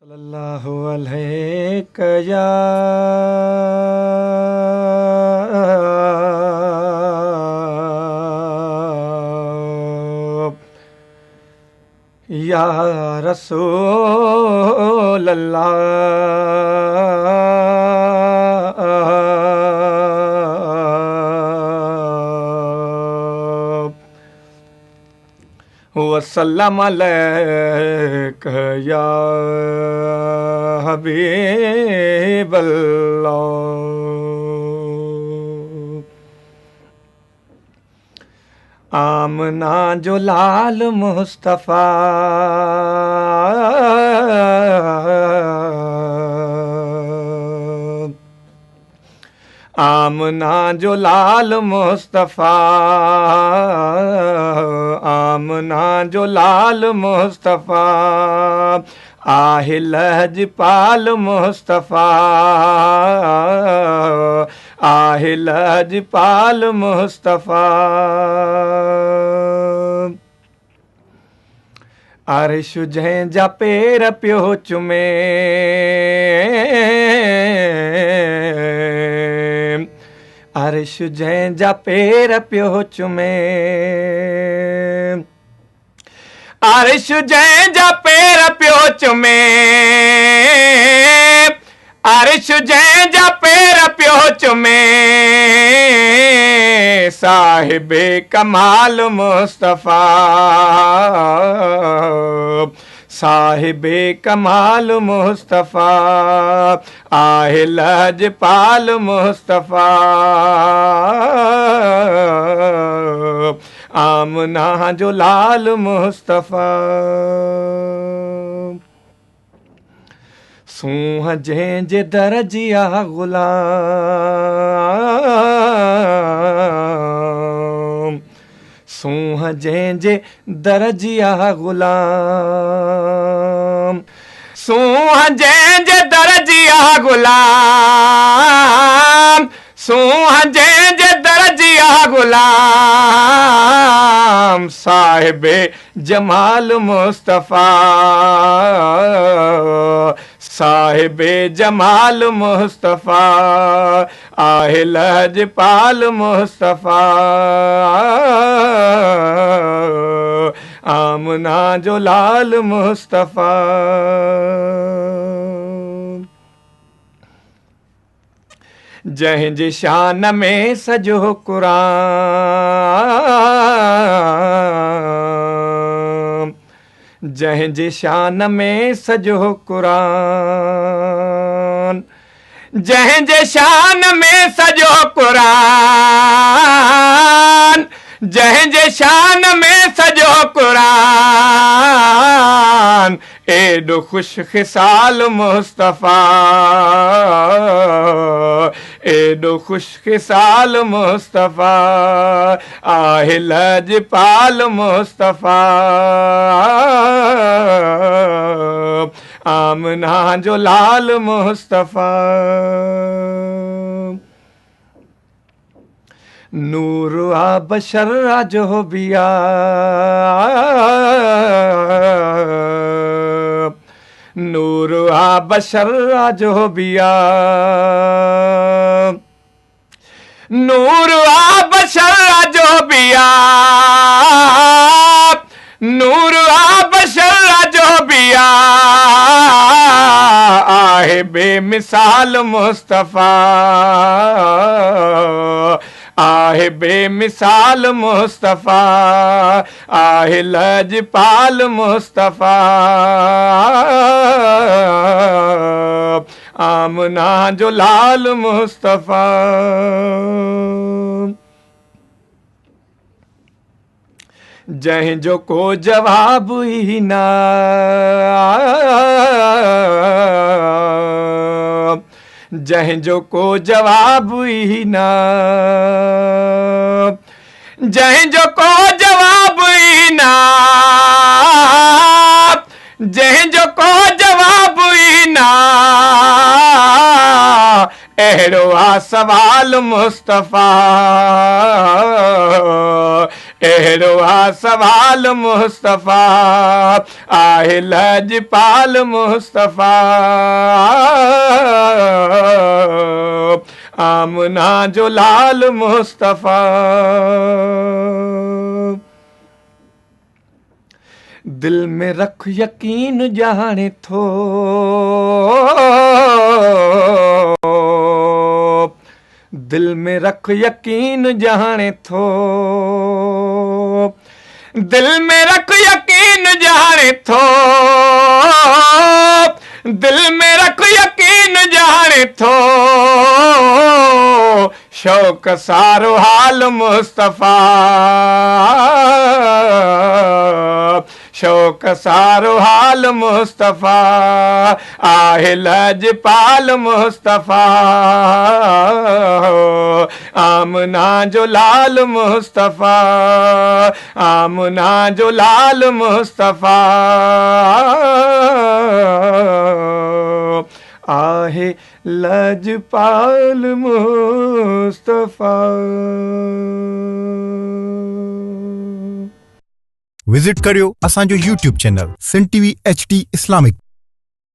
सल्लल्लाहु अलैहि या रसूल अल्लाह वसल्लम अलैका या हबीब अल्लाह। आमना जो लाल मुस्तफ़ा आमना जो लाल मुस्तफ़ा आमना जो लाल मुस्तफ़ा आहे लजपाल मुस्तफ़ा आहे लजपाल मुस्तफ़ा। अर्श जंहिंजा पेर पियो चुमे अर्श जंहिंजा पेर पियो चुमे अर्श जंहिंजा पेर पियो चुमे अर्श जंहिंजा पेर पियो चुमे साहिबे कमाल मुस्तफ़ा साहिबे कमाल मुस्तफ़ा आहे लजपाल मुस्तफ़ा। आमना जो लाल मुस्तफ़ा सूंह जंहिंजे दरजिया ग़ुलाम सूंह जंहिंजे दरजिया ग़ुलाम सूंह जंहिंजे दरजिया ग़ुलाम सूंह जंहिंजे दरजिया ग़ुलाम साहिबे जमाल मुस्तफ़ा साहिबे जमाल मुस्तफ़ा आहे लजपाल मुस्तफ़ा। आमना जो लाल मुस्तफ़ा जंहिंजी शान में सॼो क़ुरान जंहिंजी शान में सॼो क़ुरान जंहिंजे शान में सॼो क़ुरान जंहिंजे शान में सॼो क़ुरान एॾो ख़ुशि ख़िसाल मुस्तफ़ा एॾो ख़ुशि ख़िसाल मुस्तफ़ा आहे लजपाल मुस्तफ़ा। आमना जो लाल मुस्तफ़ा नूर आ बशर जो बिया नूर आ बशर जो बिया नूर आ बशर जो बिया नूर आ बशर जो बिया आहे बेमिसाल मुस्तफ़ा आहे बेमिसाल मुस्तफ़ा आहे लजपाल मुस्तफ़ा। आमना जो लाल मुस्तफ़ा जंहिंजो को जवाब ई न जंहिंजो को जवाब ई न जंहिंजो को जवाब ई न जंहिंजो को जवाब ई न अहिड़ो आ सवाल मुस्तफ़ा अहिड़ो आ सवाल मुस्तफ़ा आहे लजपाल मुस्तफ़ा आमना जो लाल मुस्तफ़ा दिल में रख यकीन जाने थो दिल में रख यकीन जाने थो दिल में रख यकीन जाने थो दिल में रख यकीन जाने थो शौक सारो हाल मुस्तफ़ा शौक सारो हाल मुस्तफ़ा आहे लजपाल मुस्तफ़ा आमना जो लाल मुस्तफ़ा आमना जो लाल मुस्तफ़ा आहे लजपाल मुस्तफ़ा विजिट करियो असांजो YouTube channel Sindh TV HD Islamic.